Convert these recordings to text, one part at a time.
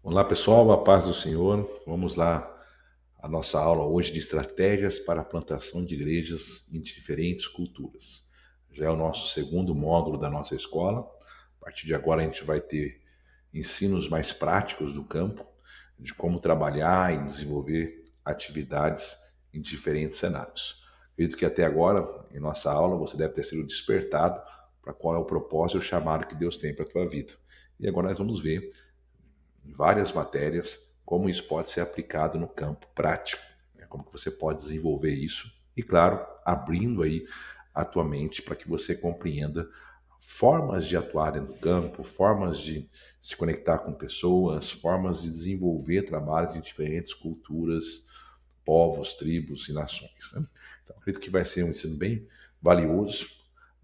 Olá pessoal, a paz do Senhor. Vamos lá, a nossa aula hoje de estratégias para a plantação de igrejas em diferentes culturas. Já é o nosso segundo módulo da nossa escola. A partir de agora a gente vai ter ensinos mais práticos do campo, de como trabalhar e desenvolver atividades em diferentes cenários. Acredito que até agora, em nossa aula, você deve ter sido despertado para qual é o propósito e o chamado que Deus tem para a tua vida. E agora nós vamos ver em várias matérias como isso pode ser aplicado no campo prático, né? Como que você pode desenvolver isso e, claro, abrindo aí a tua mente para que você compreenda formas de atuar dentro do campo, formas de se conectar com pessoas, formas de desenvolver trabalhos em diferentes culturas, povos, tribos e nações, né? Então, acredito que vai ser um ensino bem valioso.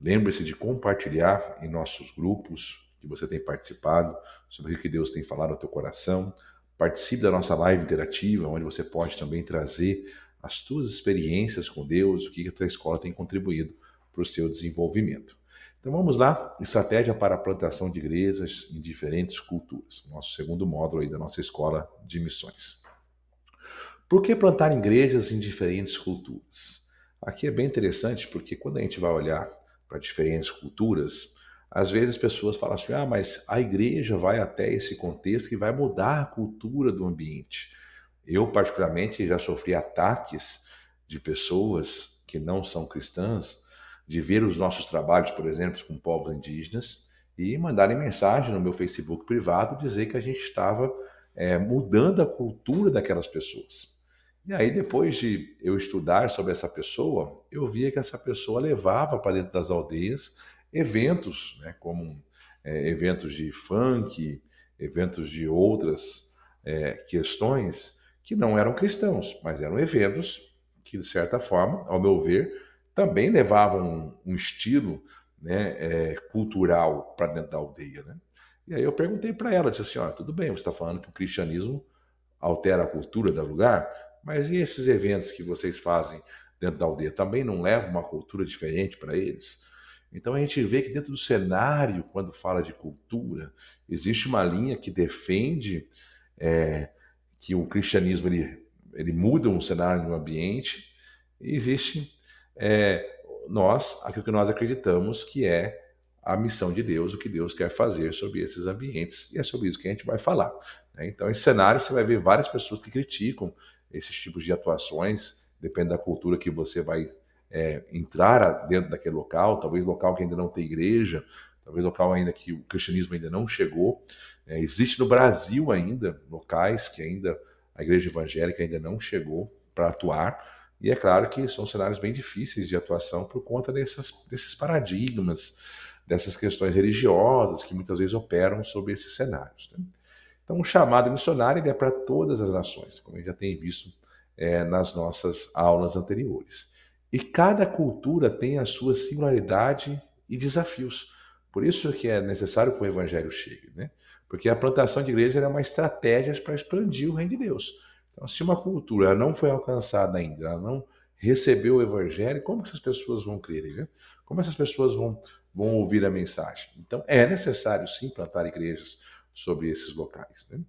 Lembre-se de compartilhar em nossos grupos que você tem participado sobre o que Deus tem falado ao teu coração. Participe da nossa live interativa, onde você pode também trazer as tuas experiências com Deus, o que a tua escola tem contribuído para o seu desenvolvimento. Então vamos lá, estratégia para a plantação de igrejas em diferentes culturas. Nosso segundo módulo aí da nossa escola de missões. Por que plantar igrejas em diferentes culturas? Aqui é bem interessante porque quando a gente vai olhar para diferentes culturas, às vezes as pessoas falam assim: ah, mas a igreja vai até esse contexto que vai mudar a cultura do ambiente. Eu, particularmente, já sofri ataques de pessoas que não são cristãs, de ver os nossos trabalhos, por exemplo, com povos indígenas, e mandarem mensagem no meu Facebook privado dizer que a gente estava mudando a cultura daquelas pessoas. E aí, depois de eu estudar sobre essa pessoa, eu via que essa pessoa levava para dentro das aldeias eventos, né, como eventos de funk, eventos de outras questões que não eram cristãos, mas eram eventos que, de certa forma, ao meu ver, também levavam um estilo, né, cultural para dentro da aldeia. Né? E aí eu perguntei para ela, disse assim, tudo bem, você está falando que o cristianismo altera a cultura do lugar, mas e esses eventos que vocês fazem dentro da aldeia também não levam uma cultura diferente para eles? Então a gente vê que dentro do cenário, quando fala de cultura, existe uma linha que defende é, que o cristianismo ele muda um cenário no ambiente, e existe é, aquilo que nós acreditamos que é a missão de Deus, o que Deus quer fazer sobre esses ambientes, e é sobre isso que a gente vai falar. Né? Então, esse cenário você vai ver várias pessoas que criticam esses tipos de atuações, depende da cultura que você vai entrar dentro daquele local, talvez local que ainda não tem igreja, talvez local ainda que o cristianismo ainda não chegou. Existe no Brasil ainda locais que ainda a igreja evangélica ainda não chegou para atuar, e é claro que são cenários bem difíceis de atuação por conta desses paradigmas, dessas questões religiosas que muitas vezes operam sobre esses cenários. Né? Então, o chamado missionário ele é para todas as nações, como a gente já tem visto nas nossas aulas anteriores. E cada cultura tem a sua singularidade e desafios. Por isso que é necessário que o evangelho chegue, né? Porque a plantação de igrejas é uma estratégia para expandir o reino de Deus. Então, se uma cultura não foi alcançada ainda, ela não recebeu o evangelho, como essas pessoas vão crer, né? Como essas pessoas vão ouvir a mensagem? Então, é necessário sim plantar igrejas sobre esses locais, né?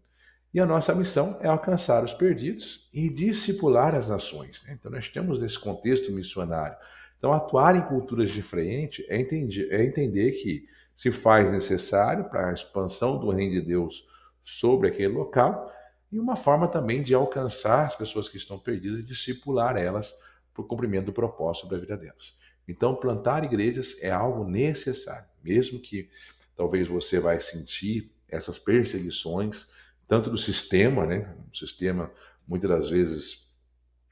E a nossa missão é alcançar os perdidos e discipular as nações, né? Então, nós temos nesse contexto missionário. Então, atuar em culturas diferentes é entender que se faz necessário para a expansão do reino de Deus sobre aquele local e uma forma também de alcançar as pessoas que estão perdidas e discipular elas para o cumprimento do propósito sobre a vida delas. Então, plantar igrejas é algo necessário, mesmo que talvez você vai sentir essas perseguições, tanto do sistema, né? O sistema, muitas das vezes,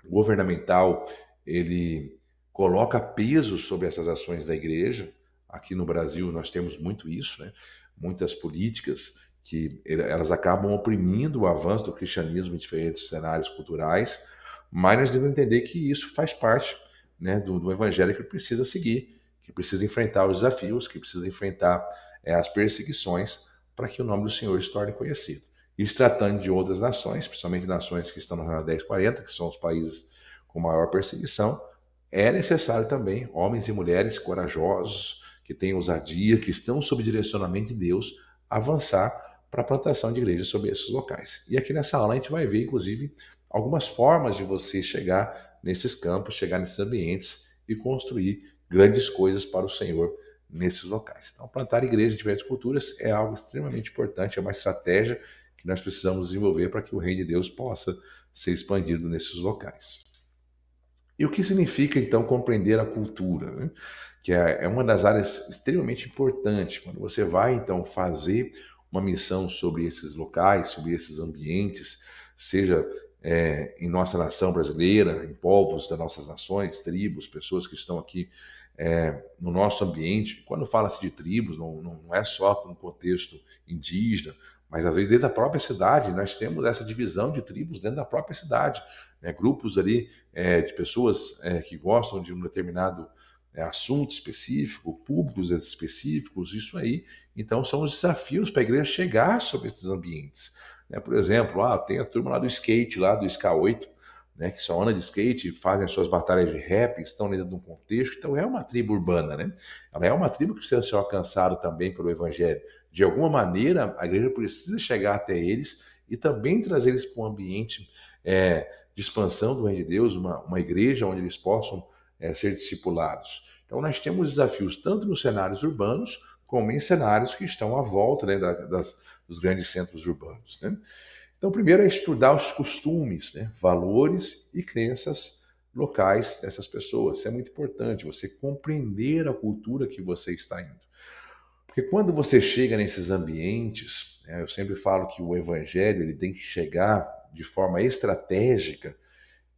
governamental, ele coloca peso sobre essas ações da igreja. Aqui no Brasil nós temos muito isso, né? Muitas políticas que elas acabam oprimindo o avanço do cristianismo em diferentes cenários culturais, mas nós devemos entender que isso faz parte, né, do evangelho que precisa seguir, que precisa enfrentar os desafios, que precisa enfrentar as perseguições para que o nome do Senhor se torne conhecido. E se tratando de outras nações, principalmente nações que estão na Rota 1040, que são os países com maior perseguição, é necessário também homens e mulheres corajosos, que têm ousadia, que estão sob direcionamento de Deus, avançar para a plantação de igrejas sobre esses locais. E aqui nessa aula a gente vai ver, inclusive, algumas formas de você chegar nesses campos, chegar nesses ambientes e construir grandes coisas para o Senhor nesses locais. Então, plantar igrejas de diferentes culturas é algo extremamente importante, é uma estratégia que nós precisamos desenvolver para que o reino de Deus possa ser expandido nesses locais. E o que significa, então, compreender a cultura, né? Que é uma das áreas extremamente importantes. Quando você vai, então, fazer uma missão sobre esses locais, sobre esses ambientes, seja em nossa nação brasileira, em povos das nossas nações, tribos, pessoas que estão aqui no nosso ambiente. Quando fala-se de tribos, não é só no contexto indígena, mas às vezes dentro da própria cidade, nós temos essa divisão de tribos dentro da própria cidade, né? Grupos ali de pessoas que gostam de um determinado assunto específico, públicos específicos, isso aí. Então, são os desafios para a igreja chegar sobre esses ambientes. Né? Por exemplo, tem a turma lá do skate, lá do SK8, né, que só anda de skate, fazem as suas batalhas de rap, estão dentro de um contexto. Então, é uma tribo urbana, né? Ela é uma tribo que precisa ser alcançada também pelo evangelho. De alguma maneira, a igreja precisa chegar até eles e também trazer eles para um ambiente de expansão do reino de Deus, uma igreja onde eles possam ser discipulados. Então, nós temos desafios tanto nos cenários urbanos, como em cenários que estão à volta, né, dos grandes centros urbanos, né? Então, primeiro é estudar os costumes, né, valores e crenças locais dessas pessoas. Isso é muito importante, você compreender a cultura que você está indo. Porque quando você chega nesses ambientes, né, eu sempre falo que o evangelho ele tem que chegar de forma estratégica,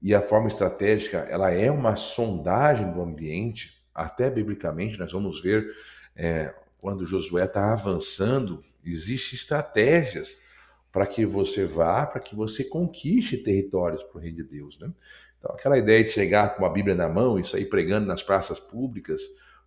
e a forma estratégica ela é uma sondagem do ambiente, até biblicamente nós vamos ver quando Josué está avançando, existem estratégias para que você vá, para que você conquiste territórios para o reino de Deus, né? Então, aquela ideia de chegar com a Bíblia na mão e sair pregando nas praças públicas,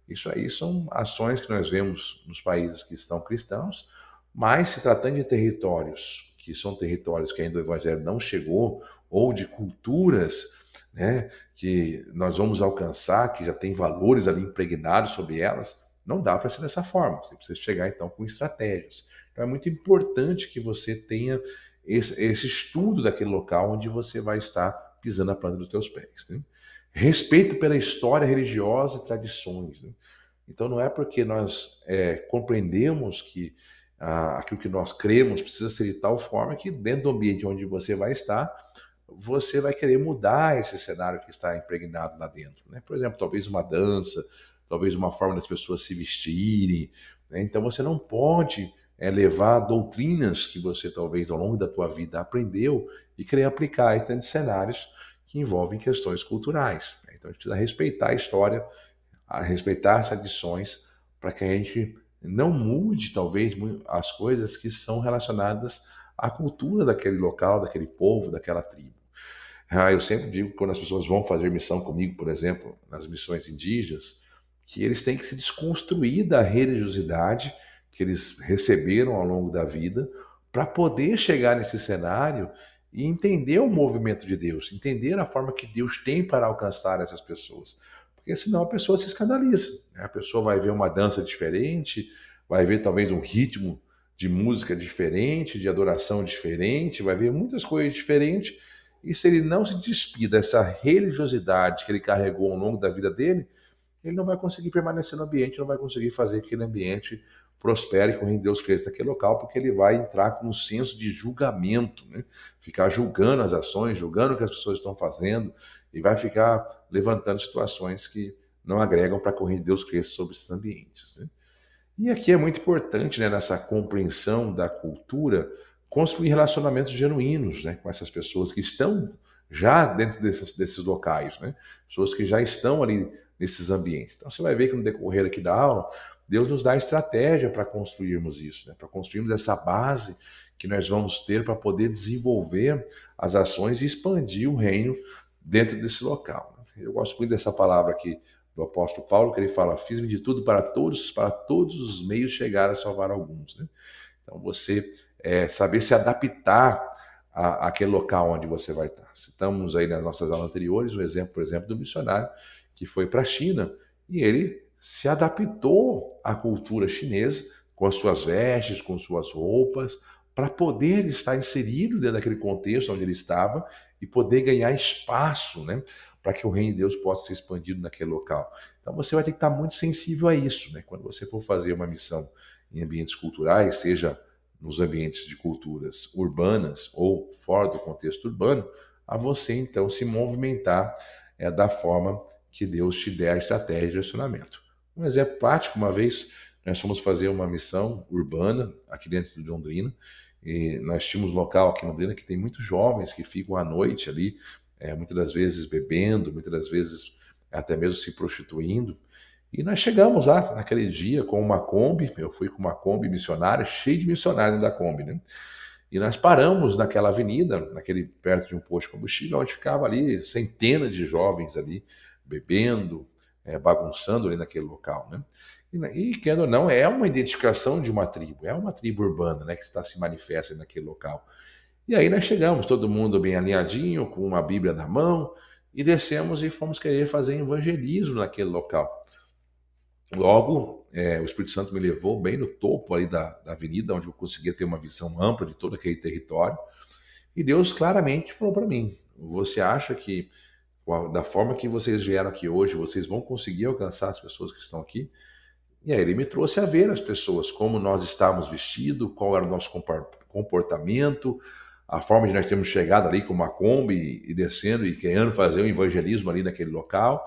isso aí são ações que nós vemos nos países que estão cristãos, mas se tratando de territórios que são territórios que ainda o Evangelho não chegou, ou de culturas, né, que nós vamos alcançar, que já tem valores ali impregnados sobre elas, não dá para ser dessa forma. Você precisa chegar então com estratégias. Então é muito importante que você tenha esse estudo daquele local onde você vai estar pisando a planta dos teus pés, né? Respeito pela história religiosa e tradições, né? Então não é porque nós compreendemos que aquilo que nós cremos precisa ser de tal forma que dentro do ambiente onde você vai estar, você vai querer mudar esse cenário que está impregnado lá dentro, né? Por exemplo, talvez uma dança, talvez uma forma das pessoas se vestirem, né? Então você não pode levar doutrinas que você talvez ao longo da tua vida aprendeu e querer aplicar em tantos cenários que envolvem questões culturais, né? Então a gente precisa respeitar a história, respeitar as tradições, para que a gente não mude talvez as coisas que são relacionadas à cultura daquele local, daquele povo, daquela tribo. Eu sempre digo que quando as pessoas vão fazer missão comigo, por exemplo, nas missões indígenas, que eles têm que se desconstruir da religiosidade que eles receberam ao longo da vida para poder chegar nesse cenário e entender o movimento de Deus, entender a forma que Deus tem para alcançar essas pessoas. Porque senão a pessoa se escandaliza, né? A pessoa vai ver uma dança diferente, vai ver talvez um ritmo de música diferente, de adoração diferente, vai ver muitas coisas diferentes, e se ele não se despir dessa religiosidade que ele carregou ao longo da vida dele, ele não vai conseguir permanecer no ambiente, não vai conseguir fazer que aquele ambiente prospere, com Deus cresça naquele local, porque ele vai entrar com um senso de julgamento, né? Ficar julgando as ações, julgando o que as pessoas estão fazendo, e vai ficar levantando situações que não agregam para que o reino de Deus cresça sobre esses ambientes, né? E aqui é muito importante, né, nessa compreensão da cultura, construir relacionamentos genuínos, né, com essas pessoas que estão já dentro desses locais, né? Pessoas que já estão ali nesses ambientes. Então você vai ver que no decorrer aqui da aula, Deus nos dá estratégia para construirmos isso, né? Para construirmos essa base que nós vamos ter para poder desenvolver as ações e expandir o reino dentro desse local, né? Eu gosto muito dessa palavra aqui do apóstolo Paulo, que ele fala: fiz-me de tudo para todos os meios chegar a salvar alguns, né? Então você saber se adaptar àquele local onde você vai estar. Citamos aí nas nossas aulas anteriores o exemplo, por exemplo, do missionário que foi para a China e ele se adaptou à cultura chinesa com as suas vestes, com suas roupas, para poder estar inserido dentro daquele contexto onde ele estava e poder ganhar espaço, né, para que o reino de Deus possa ser expandido naquele local. Então você vai ter que estar muito sensível a isso, né? Quando você for fazer uma missão em ambientes culturais, seja nos ambientes de culturas urbanas ou fora do contexto urbano, a você então se movimentar da forma que Deus te der a estratégia de direcionamento. Um exemplo prático, uma vez nós fomos fazer uma missão urbana aqui dentro de Londrina, e nós tínhamos um local aqui em Londrina que tem muitos jovens que ficam à noite ali, muitas das vezes bebendo, muitas das vezes até mesmo se prostituindo. E nós chegamos lá naquele dia com uma Kombi, eu fui com uma Kombi missionária, cheia de missionários da Kombi, né? E nós paramos naquela avenida, perto de um posto de combustível, onde ficava ali centenas de jovens ali, bebendo, bagunçando ali naquele local, né? E querendo ou não, é uma identificação de uma tribo, é uma tribo urbana, né, que está se manifesta naquele local. E aí nós chegamos, todo mundo bem alinhadinho, com uma Bíblia na mão, e descemos e fomos querer fazer evangelismo naquele local. Logo, o Espírito Santo me levou bem no topo ali da avenida, onde eu conseguia ter uma visão ampla de todo aquele território. E Deus claramente falou para mim: você acha que da forma que vocês vieram aqui hoje, vocês vão conseguir alcançar as pessoas que estão aqui? E aí ele me trouxe a ver as pessoas, como nós estávamos vestidos, qual era o nosso comportamento, a forma de nós termos chegado ali com uma Kombi e descendo e querendo fazer um evangelismo ali naquele local.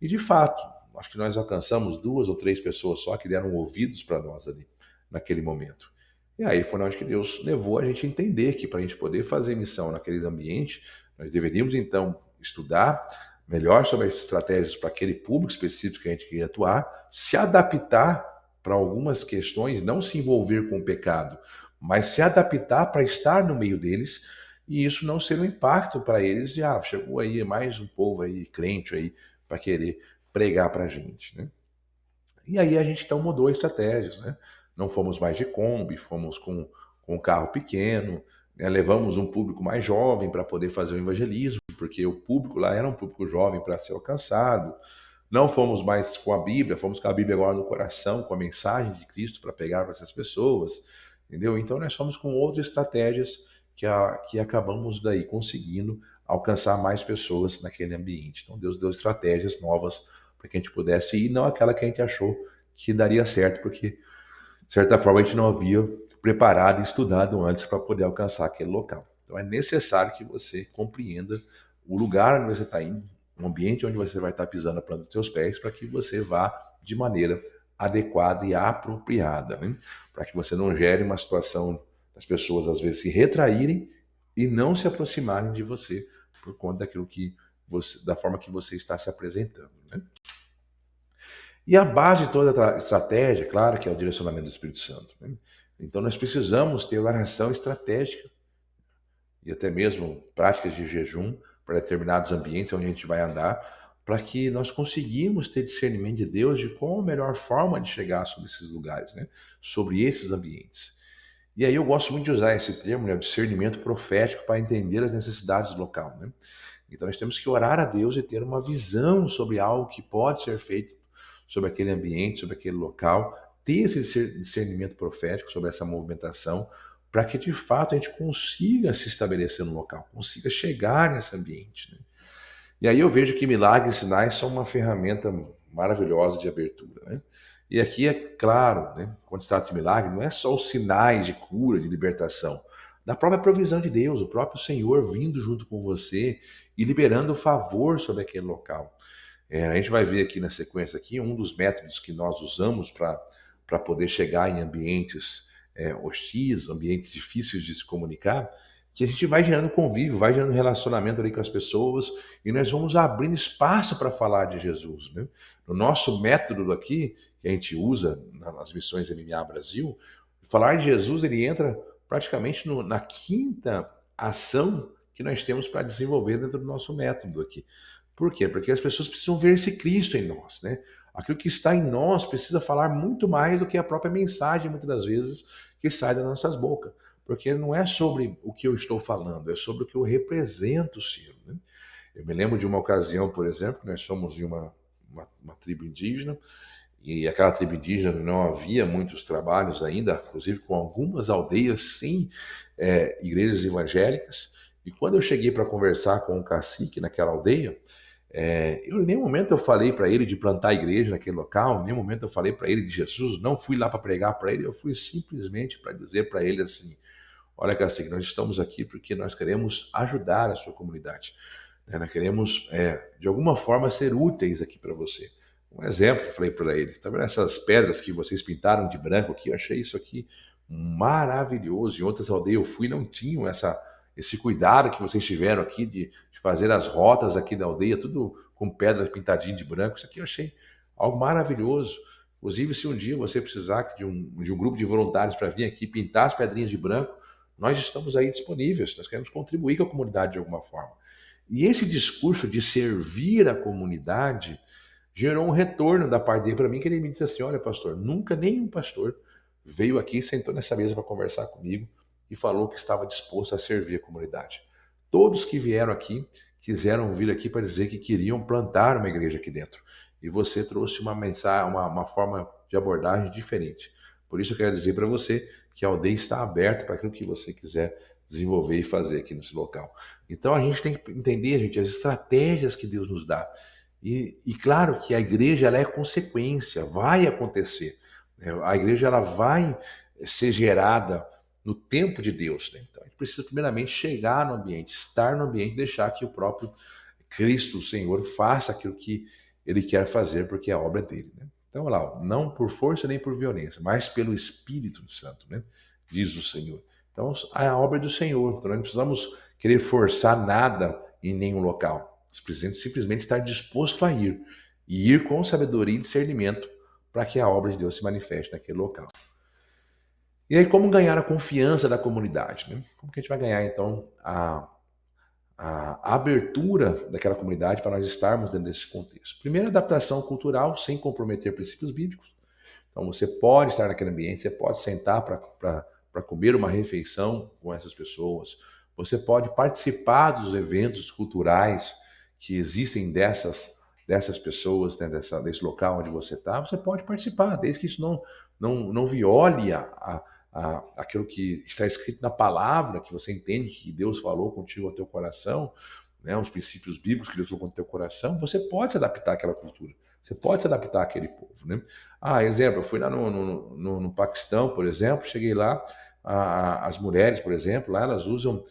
E de fato, acho que nós alcançamos 2 ou 3 pessoas só que deram ouvidos para nós ali naquele momento. E aí foi onde que Deus levou a gente a entender que para a gente poder fazer missão naqueles ambientes, nós deveríamos então estudar melhor sobre as estratégias para aquele público específico que a gente queria atuar, se adaptar para algumas questões, não se envolver com o pecado, mas se adaptar para estar no meio deles e isso não ser um impacto para eles de, chegou aí mais um povo aí, crente aí, para querer pregar para a gente, né? E aí a gente então mudou estratégias, né? Não fomos mais de Kombi, fomos com um carro pequeno, né? Levamos um público mais jovem para poder fazer o evangelismo, porque o público lá era um público jovem para ser alcançado. Não fomos mais com a Bíblia, fomos com a Bíblia agora no coração, com a mensagem de Cristo para pegar para essas pessoas, entendeu? Então nós fomos com outras estratégias que acabamos daí conseguindo alcançar mais pessoas naquele ambiente. Então Deus deu estratégias novas para que a gente pudesse ir, não aquela que a gente achou que daria certo, porque, de certa forma, a gente não havia preparado e estudado antes para poder alcançar aquele local. Então, é necessário que você compreenda o lugar onde você está indo, o ambiente onde você vai estar pisando a planta dos seus pés, para que você vá de maneira adequada e apropriada, né? Para que você não gere uma situação das pessoas, às vezes, se retraírem e não se aproximarem de você por conta daquilo que da forma que você está se apresentando, né? E a base de toda a estratégia, claro, que é o direcionamento do Espírito Santo, né? Então nós precisamos ter oração estratégica e até mesmo práticas de jejum para determinados ambientes onde a gente vai andar, para que nós conseguimos ter discernimento de Deus de qual a melhor forma de chegar sobre esses lugares, né? Sobre esses ambientes. E aí eu gosto muito de usar esse termo, né, discernimento profético, para entender as necessidades do local, né? Então nós temos que orar a Deus e ter uma visão sobre algo que pode ser feito sobre aquele ambiente, sobre aquele local, ter esse discernimento profético sobre essa movimentação, para que de fato a gente consiga se estabelecer no local, consiga chegar nesse ambiente, né? E aí eu vejo que milagres e sinais são uma ferramenta maravilhosa de abertura, né? E aqui é claro, né, quando se trata de milagre, não é só os sinais de cura, de libertação, da própria provisão de Deus, o próprio Senhor vindo junto com você e liberando o favor sobre aquele local. A gente vai ver aqui na sequência aqui um dos métodos que nós usamos para poder chegar em ambientes hostis, ambientes difíceis de se comunicar, que a gente vai gerando convívio, vai gerando relacionamento ali com as pessoas e nós vamos abrindo espaço para falar de Jesus, né? No nosso método aqui, que a gente usa nas missões MMA Brasil, falar de Jesus ele entra praticamente na quinta ação que nós temos para desenvolver dentro do nosso método aqui. Por quê? Porque as pessoas precisam ver esse Cristo em nós, né? Aquilo que está em nós precisa falar muito mais do que a própria mensagem, muitas das vezes, que sai das nossas bocas. Porque não é sobre o que eu estou falando, é sobre o que eu represento ser, né? Eu me lembro de uma ocasião, por exemplo, que nós fomos em uma tribo indígena e aquela tribo indígena não havia muitos trabalhos ainda, inclusive com algumas aldeias sem igrejas evangélicas. E quando eu cheguei para conversar com o cacique naquela aldeia, em nenhum momento eu falei para ele de plantar a igreja naquele local, em nenhum momento eu falei para ele de Jesus, não fui lá para pregar para ele, eu fui simplesmente para dizer para ele assim: olha, cacique, nós estamos aqui porque nós queremos ajudar a sua comunidade. Né? Nós queremos, de alguma forma, ser úteis aqui para você. Um exemplo que eu falei para ele: tá vendo essas pedras que vocês pintaram de branco aqui? Eu achei isso aqui maravilhoso. Em outras aldeias eu fui, não tinham esse cuidado que vocês tiveram aqui de fazer as rotas aqui da aldeia, tudo com pedras pintadinhas de branco. Isso aqui eu achei algo maravilhoso. Inclusive, se um dia você precisar de um grupo de voluntários para vir aqui pintar as pedrinhas de branco, nós estamos aí disponíveis, nós queremos contribuir com a comunidade de alguma forma. E esse discurso de servir a comunidade gerou um retorno da parte dele para mim, que ele me disse assim: olha, pastor, nunca nenhum pastor veio aqui, sentou nessa mesa para conversar comigo e falou que estava disposto a servir a comunidade. Todos que vieram aqui quiseram vir aqui para dizer que queriam plantar uma igreja aqui dentro. E você trouxe uma mensagem, uma forma de abordagem diferente. Por isso eu quero dizer para você que a aldeia está aberta para aquilo que você quiser desenvolver e fazer aqui nesse local. Então a gente tem que entender, gente, as estratégias que Deus nos dá. E claro que a igreja ela é consequência, vai acontecer. A igreja ela vai ser gerada no tempo de Deus. Né? Então a gente precisa primeiramente chegar no ambiente, estar no ambiente, deixar que o próprio Cristo, o Senhor, faça aquilo que ele quer fazer, porque é a obra dele. Né? Então, olha lá, não por força nem por violência, mas pelo Espírito Santo, né? Diz o Senhor. Então, é a obra do Senhor. Então, nós não precisamos querer forçar nada em nenhum local. Nós precisamos simplesmente estar disposto a ir. E ir com sabedoria e discernimento para que a obra de Deus se manifeste naquele local. E aí, como ganhar a confiança da comunidade? Né? Como que a gente vai ganhar, então, a abertura daquela comunidade para nós estarmos dentro desse contexto? Primeiro, adaptação cultural sem comprometer princípios bíblicos. Então, você pode estar naquele ambiente, você pode sentar para comer uma refeição com essas pessoas, você pode participar dos eventos culturais que existem dessas pessoas, né, desse local onde você está, você pode participar, desde que isso não viole aquilo que está escrito na palavra, que você entende que Deus falou contigo ao teu coração, né, os princípios bíblicos que Deus falou com o teu coração, você pode se adaptar àquela cultura, você pode se adaptar àquele povo. Né? Exemplo, eu fui lá no Paquistão, por exemplo, cheguei lá, as mulheres, por exemplo, lá elas usam,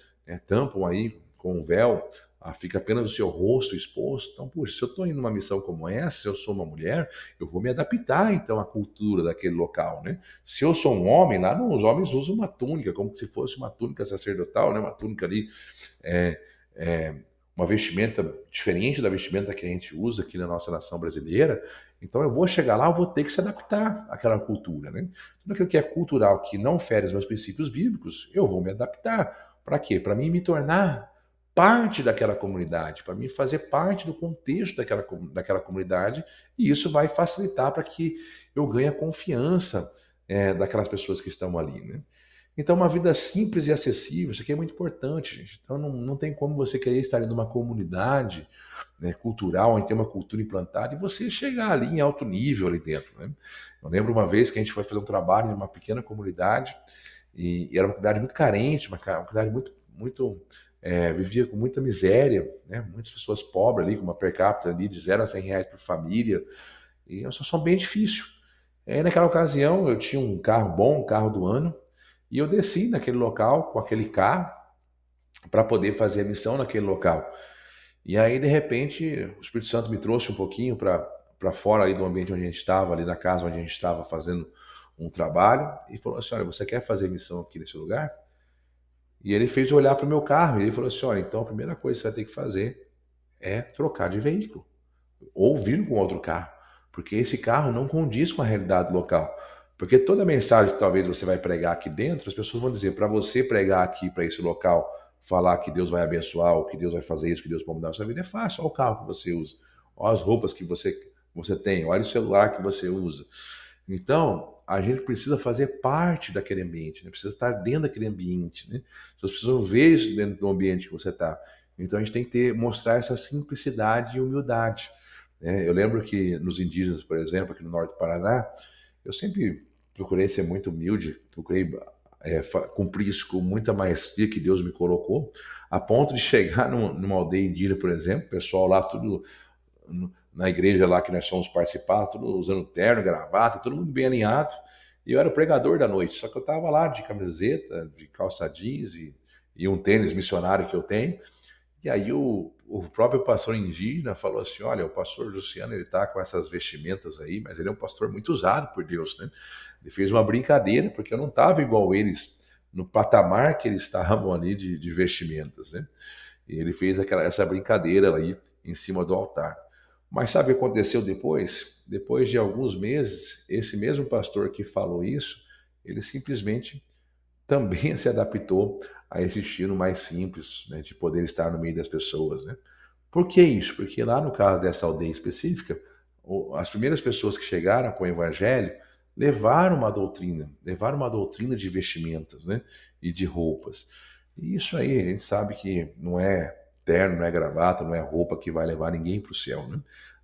tampam aí com um véu, fica apenas o seu rosto exposto. Então, puxa, se eu estou indo numa missão como essa, se eu sou uma mulher, eu vou me adaptar, então, à cultura daquele local, né? Se eu sou um homem, lá não, os homens usam uma túnica, como se fosse uma túnica sacerdotal, né? Uma túnica ali, é, é, uma vestimenta diferente da vestimenta que a gente usa aqui na nossa nação brasileira. Então, eu vou chegar lá, eu vou ter que se adaptar àquela cultura, né? Tudo aquilo que é cultural, que não fere os meus princípios bíblicos, eu vou me adaptar. Para quê? Para mim me tornar parte daquela comunidade, para mim fazer parte do contexto daquela comunidade, e isso vai facilitar para que eu ganhe a confiança daquelas pessoas que estão ali, né? Então, uma vida simples e acessível, isso aqui é muito importante, gente. Então, não tem como você querer estar em uma comunidade, né, cultural, onde tem uma cultura implantada, e você chegar ali em alto nível ali dentro. Né? Eu lembro uma vez que a gente foi fazer um trabalho em uma pequena comunidade, e era uma comunidade muito carente, uma comunidade muito vivia com muita miséria, né? Muitas pessoas pobres ali, com uma per capita ali de 0 a 100 reais por família, e é uma situação bem difícil. Naquela ocasião, eu tinha um carro bom, um carro do ano, e eu desci naquele local com aquele carro para poder fazer a missão naquele local. E aí, de repente, o Espírito Santo me trouxe um pouquinho para fora ali do ambiente onde a gente estava, ali da casa onde a gente estava fazendo um trabalho, e falou assim: olha, você quer fazer missão aqui nesse lugar? E ele fez eu olhar para o meu carro, e ele falou assim: olha, então a primeira coisa que você vai ter que fazer é trocar de veículo, ou vir com outro carro, porque esse carro não condiz com a realidade local. Porque toda mensagem que talvez você vai pregar aqui dentro, as pessoas vão dizer, para você pregar aqui para esse local, falar que Deus vai abençoar, ou que Deus vai fazer isso, que Deus vai mudar a sua vida, é fácil. Olha o carro que você usa, olha as roupas que você tem, olha o celular que você usa. Então, a gente precisa fazer parte daquele ambiente, né? Precisa estar dentro daquele ambiente, né? As pessoas precisam ver isso dentro do ambiente que você está. Então, a gente tem que mostrar essa simplicidade e humildade. né? Eu lembro que nos indígenas, por exemplo, aqui no norte do Paraná, eu sempre procurei ser muito humilde, procurei cumprir isso com muita maestria que Deus me colocou, a ponto de chegar numa aldeia indígena, por exemplo, o pessoal lá tudo na igreja lá que nós fomos participar, tudo usando terno, gravata, todo mundo bem alinhado. E eu era o pregador da noite, só que eu estava lá de camiseta, de calça jeans e um tênis missionário que eu tenho. E aí o próprio pastor indígena falou assim, olha, o pastor Luciano, ele está com essas vestimentas aí, mas ele é um pastor muito usado por Deus, né? Ele fez uma brincadeira, porque eu não estava igual eles, no patamar que eles estavam ali de vestimentas, né? E ele fez essa brincadeira aí em cima do altar. Mas sabe o que aconteceu depois? Depois de alguns meses, esse mesmo pastor que falou isso, ele simplesmente também se adaptou a esse estilo mais simples, né, de poder estar no meio das pessoas, né? Por que isso? Porque lá no caso dessa aldeia específica, as primeiras pessoas que chegaram com o evangelho levaram uma doutrina de vestimentas, né, e de roupas. E isso aí, a gente sabe que não é terno, não é gravata, não é roupa que vai levar ninguém para o céu, né?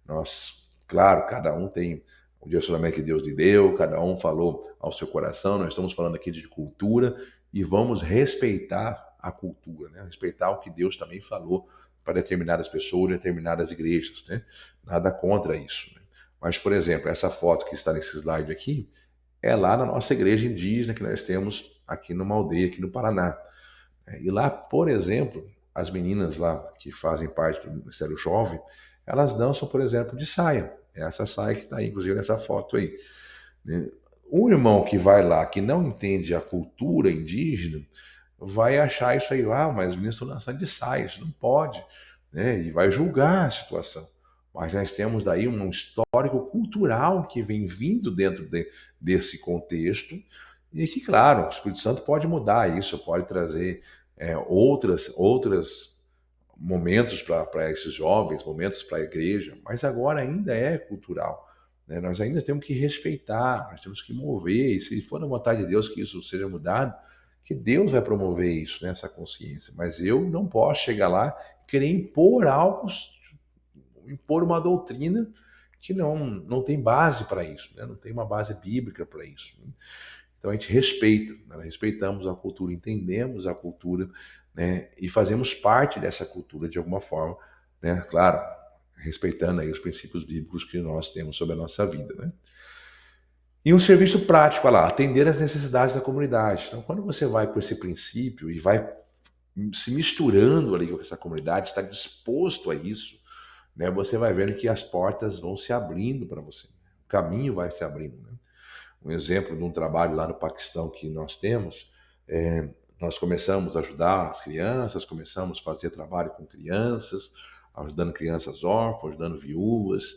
Nós, claro, cada um tem o direcionamento que Deus lhe deu, cada um falou ao seu coração, nós estamos falando aqui de cultura e vamos respeitar a cultura, né? Respeitar o que Deus também falou para determinadas pessoas, determinadas igrejas, né? Nada contra isso, né? Mas, por exemplo, essa foto que está nesse slide aqui é lá na nossa igreja indígena que nós temos aqui numa aldeia, aqui no Paraná. E lá, por exemplo, as meninas lá que fazem parte do Ministério Jovem, elas dançam, por exemplo, de saia. É essa saia que está aí, inclusive, nessa foto aí. Um irmão que vai lá, que não entende a cultura indígena, vai achar isso aí, mas os meninos estão dançando de saia, isso não pode, né? E vai julgar a situação. Mas nós temos daí um histórico cultural que vem vindo dentro desse contexto e que, claro, o Espírito Santo pode mudar isso, pode trazer outras momentos para esses jovens, momentos para a igreja, mas agora ainda é cultural, né? Nós ainda temos que respeitar, nós temos que mover, e se for na vontade de Deus que isso seja mudado, que Deus vai promover isso, né, essa consciência. Mas eu não posso chegar lá e querer impor algo, impor uma doutrina que não tem base para isso, né? Não tem uma base bíblica para isso, né? Então a gente respeita, né? Respeitamos a cultura, entendemos a cultura, né? E fazemos parte dessa cultura de alguma forma, né? Claro, respeitando aí os princípios bíblicos que nós temos sobre a nossa vida, né? E um serviço prático, olha lá, atender às necessidades da comunidade. Então, quando você vai com esse princípio e vai se misturando ali com essa comunidade, está disposto a isso, né? Você vai vendo que as portas vão se abrindo para você, o caminho vai se abrindo, né? Um exemplo de um trabalho lá no Paquistão que nós temos, nós começamos a ajudar as crianças, começamos a fazer trabalho com crianças, ajudando crianças órfãs, ajudando viúvas,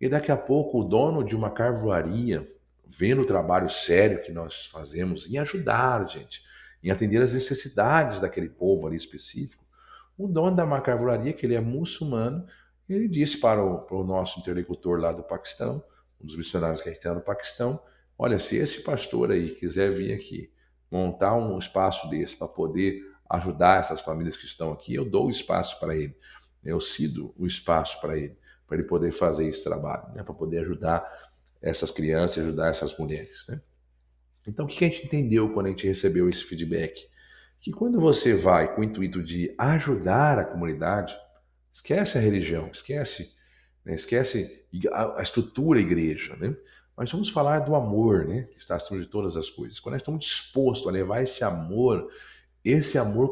e daqui a pouco o dono de uma carvoaria, vendo o trabalho sério que nós fazemos em ajudar, gente, em atender as necessidades daquele povo ali específico, o dono da uma carvoaria, que ele é muçulmano, ele disse para o nosso interlocutor lá do Paquistão, um dos missionários que a gente tem lá no Paquistão, olha, se esse pastor aí quiser vir aqui montar um espaço desse para poder ajudar essas famílias que estão aqui, eu dou o espaço para ele. Eu cedo o espaço para ele poder fazer esse trabalho, né? Para poder ajudar essas crianças, ajudar essas mulheres, né? Então, o que a gente entendeu quando a gente recebeu esse feedback? Que quando você vai com o intuito de ajudar a comunidade, esquece a religião, esquece, né? Esquece a estrutura igreja, né? Mas vamos falar do amor, né? Que está acima de todas as coisas. Quando nós estamos dispostos a levar esse amor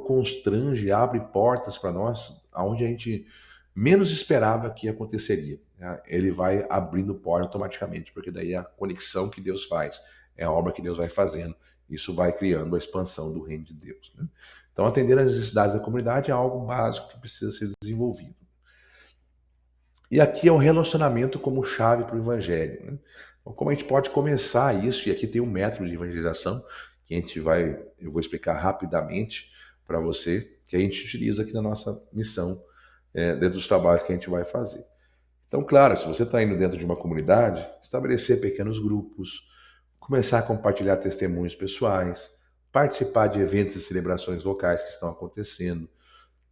constrange, abre portas para nós, aonde a gente menos esperava que aconteceria, né? Ele vai abrindo porta automaticamente, porque daí é a conexão que Deus faz, é a obra que Deus vai fazendo, isso vai criando a expansão do reino de Deus, né? Então, atender às necessidades da comunidade é algo básico que precisa ser desenvolvido. E aqui é o relacionamento como chave para o evangelho, né? Então, como a gente pode começar isso, e aqui tem um método de evangelização que eu vou explicar rapidamente para você, que a gente utiliza aqui na nossa missão, dentro dos trabalhos que a gente vai fazer. Então, claro, se você está indo dentro de uma comunidade, estabelecer pequenos grupos, começar a compartilhar testemunhos pessoais, participar de eventos e celebrações locais que estão acontecendo,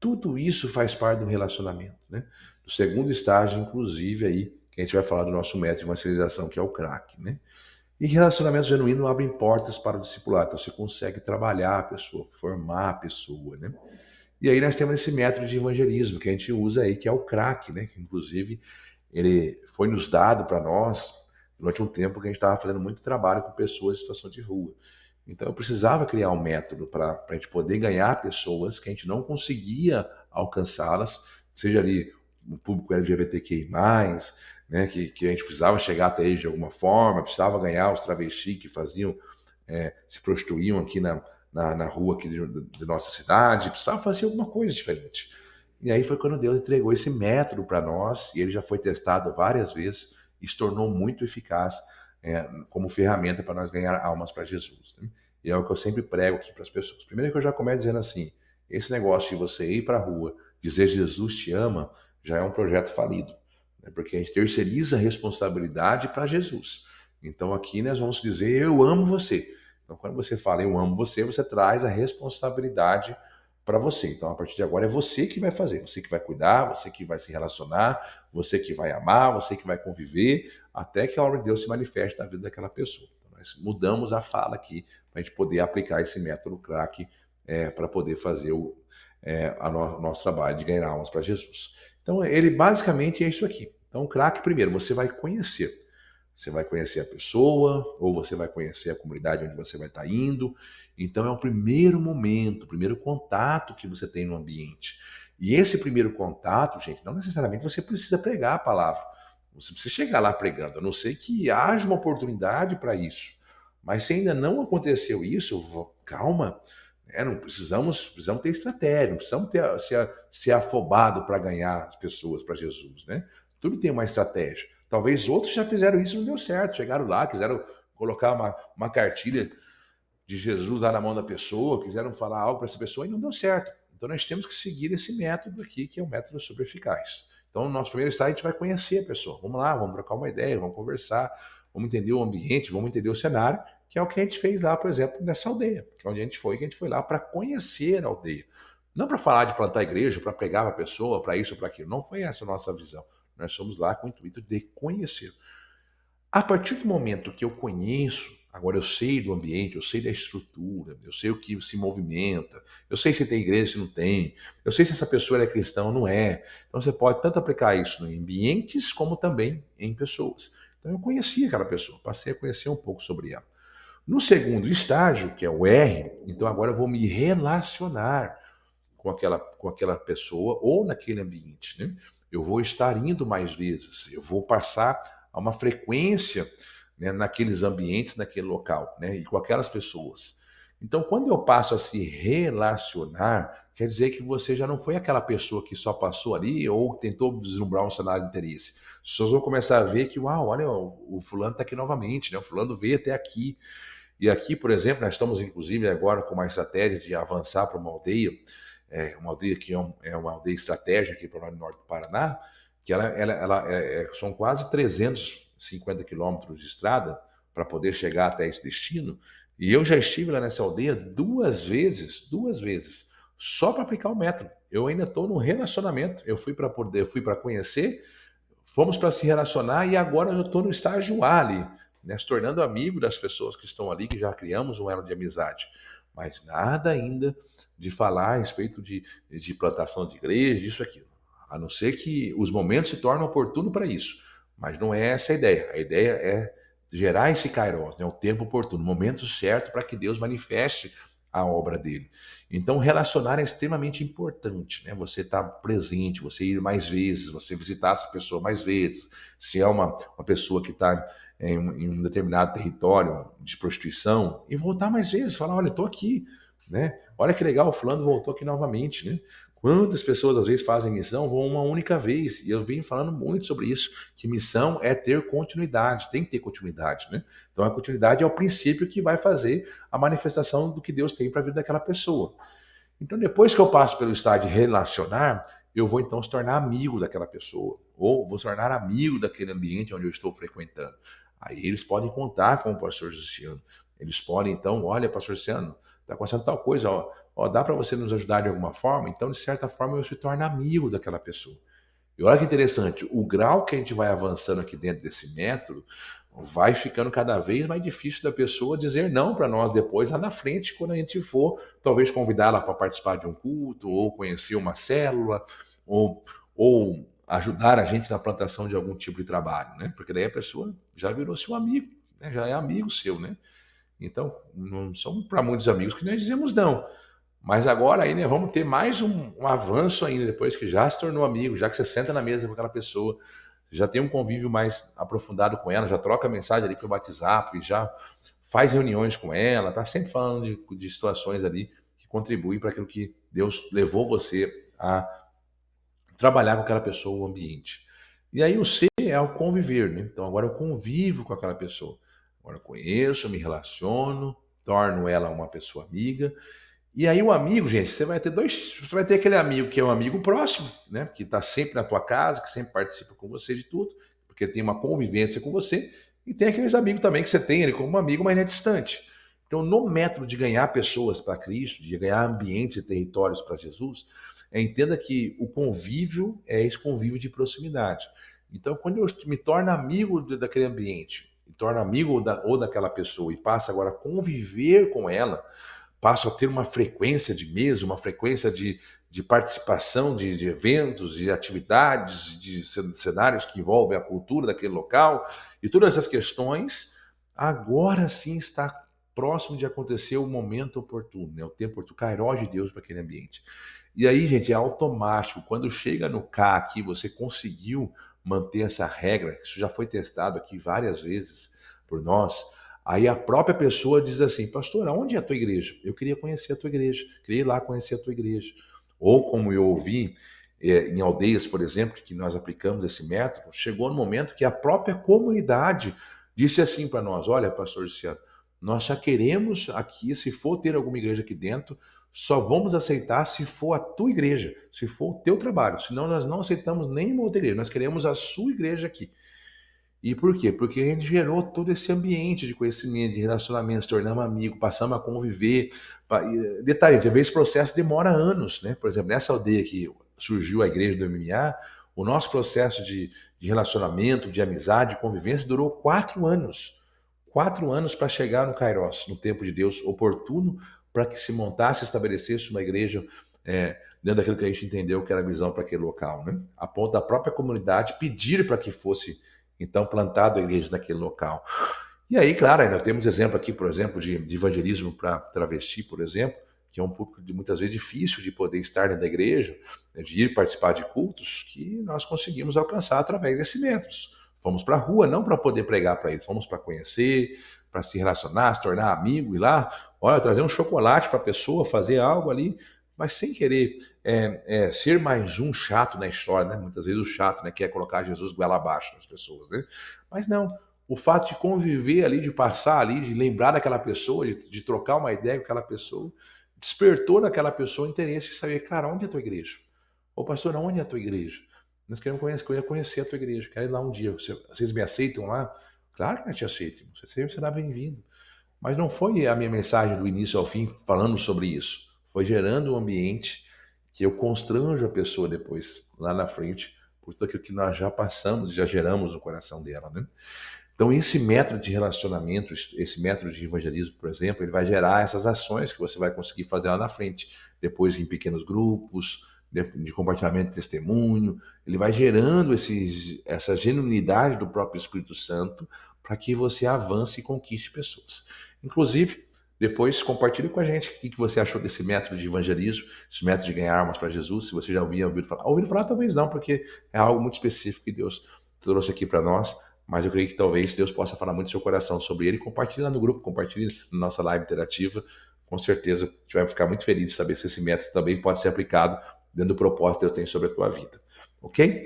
Tudo isso faz parte do relacionamento, né? Do segundo estágio, inclusive, aí, que a gente vai falar do nosso método de evangelização, que é o crack, né? E relacionamento genuíno abrem portas para o discipulado. Então você consegue trabalhar a pessoa, formar a pessoa, né? E aí nós temos esse método de evangelismo que a gente usa aí, que é o crack, né? Que inclusive ele foi nos dado para nós durante um tempo que a gente estava fazendo muito trabalho com pessoas em situação de rua. Então eu precisava criar um método para a gente poder ganhar pessoas que a gente não conseguia alcançá-las, seja ali no público LGBTQI+, né, que a gente precisava chegar até eles de alguma forma, precisava ganhar os travestis que faziam, se prostituíam aqui na rua aqui de nossa cidade, precisava fazer alguma coisa diferente. E aí foi quando Deus entregou esse método para nós, e ele já foi testado várias vezes e se tornou muito eficaz como ferramenta para nós ganhar almas para Jesus. Né? E é o que eu sempre prego aqui para as pessoas. Primeiro que eu já começo dizendo assim, esse negócio de você ir para a rua, dizer Jesus te ama, já é um projeto falido. Né? Porque a gente terceiriza a responsabilidade para Jesus. Então aqui nós vamos dizer, eu amo você. Então quando você fala eu amo você, você traz a responsabilidade para você. Então, a partir de agora, é você que vai fazer, você que vai cuidar, você que vai se relacionar, você que vai amar, você que vai conviver, até que a obra de Deus se manifeste na vida daquela pessoa. Então, nós mudamos a fala aqui para a gente poder aplicar esse método crack para poder fazer o nosso trabalho de ganhar almas para Jesus. Então, ele basicamente é isso aqui. Então, o crack, primeiro, você vai conhecer. Você vai conhecer a pessoa, ou você vai conhecer a comunidade onde você vai estar indo. Então é o primeiro momento, o primeiro contato que você tem no ambiente. E esse primeiro contato, gente, não necessariamente você precisa pregar a palavra. Você precisa chegar lá pregando, a não ser que haja uma oportunidade para isso. Mas se ainda não aconteceu isso, calma, né? Não precisamos ter estratégia, não precisamos ser afobado para ganhar as pessoas para Jesus, né? Tudo tem uma estratégia. Talvez outros já fizeram isso e não deu certo. Chegaram lá, quiseram colocar uma cartilha de Jesus lá na mão da pessoa, quiseram falar algo para essa pessoa e não deu certo. Então nós temos que seguir esse método aqui, que é um método super eficaz. Então, no nosso primeiro estágio, a gente vai conhecer a pessoa. Vamos lá, vamos trocar uma ideia, vamos conversar, vamos entender o ambiente, vamos entender o cenário, que é o que a gente fez lá, por exemplo, nessa aldeia, que é onde que a gente foi lá para conhecer a aldeia. Não para falar de plantar igreja, para pregar para a pessoa, para isso ou para aquilo. Não foi essa a nossa visão. Nós fomos lá com o intuito de conhecer. A partir do momento que eu conheço, agora eu sei do ambiente, eu sei da estrutura, eu sei o que se movimenta, eu sei se tem igreja, se não tem, eu sei se essa pessoa é cristã ou não é. Então você pode tanto aplicar isso em ambientes como também em pessoas. Então eu conheci aquela pessoa, passei a conhecer um pouco sobre ela. No segundo estágio, que é o R, então agora eu vou me relacionar com aquela pessoa ou naquele ambiente. Né? Eu vou estar indo mais vezes, eu vou passar a uma frequência, né, naqueles ambientes, naquele local, né, e com aquelas pessoas. Então, quando eu passo a se relacionar, quer dizer que você já não foi aquela pessoa que só passou ali ou tentou vislumbrar um cenário de interesse. As pessoas vão começar a ver que, uau, olha, o fulano está aqui novamente, né? O fulano veio até aqui. E aqui, por exemplo, nós estamos, inclusive, agora com uma estratégia de avançar para uma aldeia que é uma aldeia estratégica aqui para o norte do Paraná, que são quase 350 quilômetros de estrada para poder chegar até esse destino. E eu já estive lá nessa aldeia duas vezes, só para aplicar o método. Eu ainda estou no relacionamento. Eu fui para conhecer, fomos para se relacionar e agora eu estou no estágio A ali, né, se tornando amigo das pessoas que estão ali, que já criamos um elo de amizade. Mas nada ainda de falar a respeito de plantação de igreja, isso, aquilo. A não ser que os momentos se tornem oportunos para isso. Mas não é essa a ideia. A ideia é gerar esse kairos, né, o tempo oportuno, o momento certo para que Deus manifeste a obra dele. Então, relacionar é extremamente importante, né? Você estar presente, você ir mais vezes, você visitar essa pessoa mais vezes. Se é uma pessoa que está em um determinado território de prostituição, e voltar mais vezes, falar, olha, estou aqui, né? Olha que legal, o fulano voltou aqui novamente, né? Quantas pessoas às vezes fazem missão, vão uma única vez, e eu venho falando muito sobre isso, que missão é ter continuidade, tem que ter continuidade, né? Então a continuidade é o princípio que vai fazer a manifestação do que Deus tem para a vida daquela pessoa. Então depois que eu passo pelo estágio de relacionar, eu vou então se tornar amigo daquela pessoa, ou vou se tornar amigo daquele ambiente onde eu estou frequentando. Aí eles podem contar com o pastor Luciano. Eles podem então, olha, pastor Luciano, está acontecendo tal coisa, ó, ó, dá para você nos ajudar de alguma forma? Então, de certa forma, eu se torno amigo daquela pessoa. E olha que interessante, o grau que a gente vai avançando aqui dentro desse método vai ficando cada vez mais difícil da pessoa dizer não para nós depois, lá na frente, quando a gente for, talvez convidá-la para participar de um culto, ou conhecer uma célula, ou, ou ajudar a gente na plantação de algum tipo de trabalho, né? Porque daí a pessoa já virou seu amigo, né? Já é amigo seu, né? Então, não são para muitos amigos que nós dizemos não. Mas agora aí, né, vamos ter mais um avanço ainda, depois que já se tornou amigo, já que você senta na mesa com aquela pessoa, já tem um convívio mais aprofundado com ela, já troca mensagem ali pelo WhatsApp, já faz reuniões com ela, tá sempre falando de situações ali que contribuem para aquilo que Deus levou você a trabalhar com aquela pessoa, o ambiente. E aí o C é o conviver, né? Então agora eu convivo com aquela pessoa. Agora eu conheço, me relaciono, torno ela uma pessoa amiga, e aí o amigo, gente, você vai ter aquele amigo que é um amigo próximo, né? Que está sempre na tua casa, que sempre participa com você de tudo, porque tem uma convivência com você, e tem aqueles amigos também que você tem ele como um amigo, mas não é distante. Então, no método de ganhar pessoas para Cristo, de ganhar ambientes e territórios para Jesus, entenda que o convívio é esse convívio de proximidade. Então, quando eu me torno amigo daquele ambiente, me torno amigo ou daquela pessoa e passo agora a conviver com ela, passo a ter uma frequência de mesa, uma frequência de participação de eventos, de atividades, de cenários que envolvem a cultura daquele local, e todas essas questões, agora sim está próximo de acontecer o momento oportuno, né? O tempo oportuno, o kairós de Deus para aquele ambiente. E aí, gente, é automático. Quando chega no K aqui, você conseguiu manter essa regra, isso já foi testado aqui várias vezes por nós. Aí a própria pessoa diz assim, pastor, aonde é a tua igreja? Eu queria conhecer a tua igreja, queria ir lá conhecer a tua igreja. Ou como eu ouvi em aldeias, por exemplo, que nós aplicamos esse método, chegou no momento que a própria comunidade disse assim para nós, olha, pastor Luciano, nós já queremos aqui, se for ter alguma igreja aqui dentro, só vamos aceitar se for a tua igreja, se for o teu trabalho, senão nós não aceitamos nenhuma outra igreja, nós queremos a sua igreja aqui. E por quê? Porque a gente gerou todo esse ambiente de conhecimento, de relacionamento, se tornamos amigos, passamos a conviver. Detalhe, às vezes esse processo demora anos, né? Por exemplo, nessa aldeia que surgiu a igreja do MMA, o nosso processo de relacionamento, de amizade, de convivência durou 4 anos. 4 anos para chegar no Kairos, no tempo de Deus oportuno, para que se montasse, estabelecesse uma igreja dentro daquilo que a gente entendeu que era a visão para aquele local, né? A ponto da própria comunidade pedir para que fosse então plantado a igreja naquele local. E aí, claro, nós temos exemplo aqui, por exemplo, de evangelismo para travesti, por exemplo, que é um público de muitas vezes difícil de poder estar dentro da igreja, né, de ir participar de cultos, que nós conseguimos alcançar através desses métodos. Fomos para a rua não para poder pregar para eles, fomos para conhecer, para se relacionar, se tornar amigo, ir lá, olha, trazer um chocolate para a pessoa, fazer algo ali, mas sem querer ser mais um chato na história, né? Muitas vezes o chato, né, quer colocar Jesus goela abaixo nas pessoas, né? Mas não, o fato de conviver ali, de passar ali, de lembrar daquela pessoa, de trocar uma ideia com aquela pessoa, despertou naquela pessoa o interesse de saber, cara, onde é a tua igreja? Ô pastor, onde é a tua igreja? Nós queremos conhecer a tua igreja, quero ir lá um dia, vocês me aceitam lá? Claro que nós te aceitamos, você sempre será bem-vindo. Mas não foi a minha mensagem do início ao fim falando sobre isso. Foi gerando um ambiente que eu constranjo a pessoa depois, lá na frente, por tudo aquilo que nós já passamos e já geramos no coração dela, né? Então, esse método de relacionamento, esse método de evangelismo, por exemplo, ele vai gerar essas ações que você vai conseguir fazer lá na frente, depois em pequenos grupos, de compartilhamento de testemunho, ele vai gerando essa genuinidade do próprio Espírito Santo para que você avance e conquiste pessoas. Inclusive, depois compartilhe com a gente o que você achou desse método de evangelismo, esse método de ganhar almas para Jesus, se você já ouvido falar. Ouvido falar talvez não, porque é algo muito específico que Deus trouxe aqui para nós, mas eu creio que talvez Deus possa falar muito no seu coração sobre ele. Compartilhe lá no grupo, compartilhe na nossa live interativa. Com certeza, a gente vai ficar muito feliz de saber se esse método também pode ser aplicado dentro do propósito que Deus tem sobre a tua vida. Ok?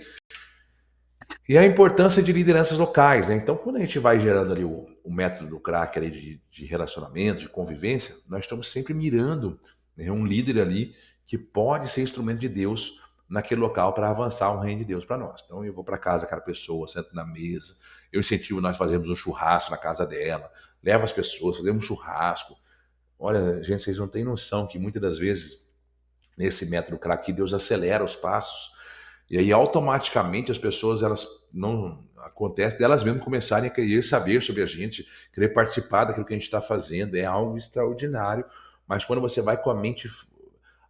E a importância de lideranças locais, né? Então, quando a gente vai gerando ali o método do crack ali de relacionamento, de convivência, nós estamos sempre mirando, né, um líder ali que pode ser instrumento de Deus naquele local para avançar o reino de Deus para nós. Então, eu vou para casa daquela pessoa, sento na mesa, eu incentivo nós fazermos um churrasco na casa dela, levo as pessoas, fazemos um churrasco, Olha, gente, vocês não têm noção que muitas das vezes, nesse método crack, Deus acelera os passos, e aí automaticamente as pessoas, elas não acontece delas mesmas começarem a querer saber sobre a gente, querer participar daquilo que a gente está fazendo, é algo extraordinário, mas quando você vai com a mente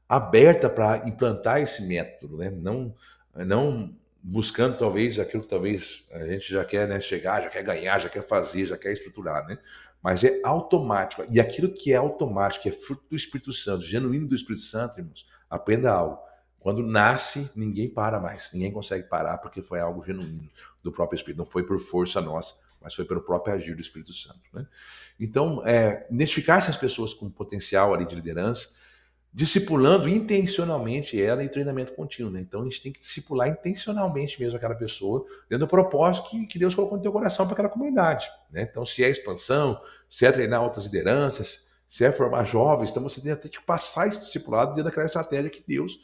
aberta para implantar esse método, né? Não buscando talvez aquilo que talvez a gente já quer, né, chegar, já quer ganhar, já quer fazer, já quer estruturar, né? Mas é automático. E aquilo que é automático, que é fruto do Espírito Santo, genuíno do Espírito Santo, irmãos, aprenda algo. Quando nasce, ninguém para mais, ninguém consegue parar porque foi algo genuíno do próprio Espírito. Não foi por força nossa, mas foi pelo próprio agir do Espírito Santo, né? Então, identificar essas pessoas com potencial ali de liderança, discipulando intencionalmente ela em treinamento contínuo, né? Então a gente tem que discipular intencionalmente mesmo aquela pessoa, dentro do propósito que Deus colocou no teu coração para aquela comunidade, né? Então, se é expansão, se é treinar outras lideranças, se é formar jovens, então você tem que passar esse discipulado dentro daquela estratégia que Deus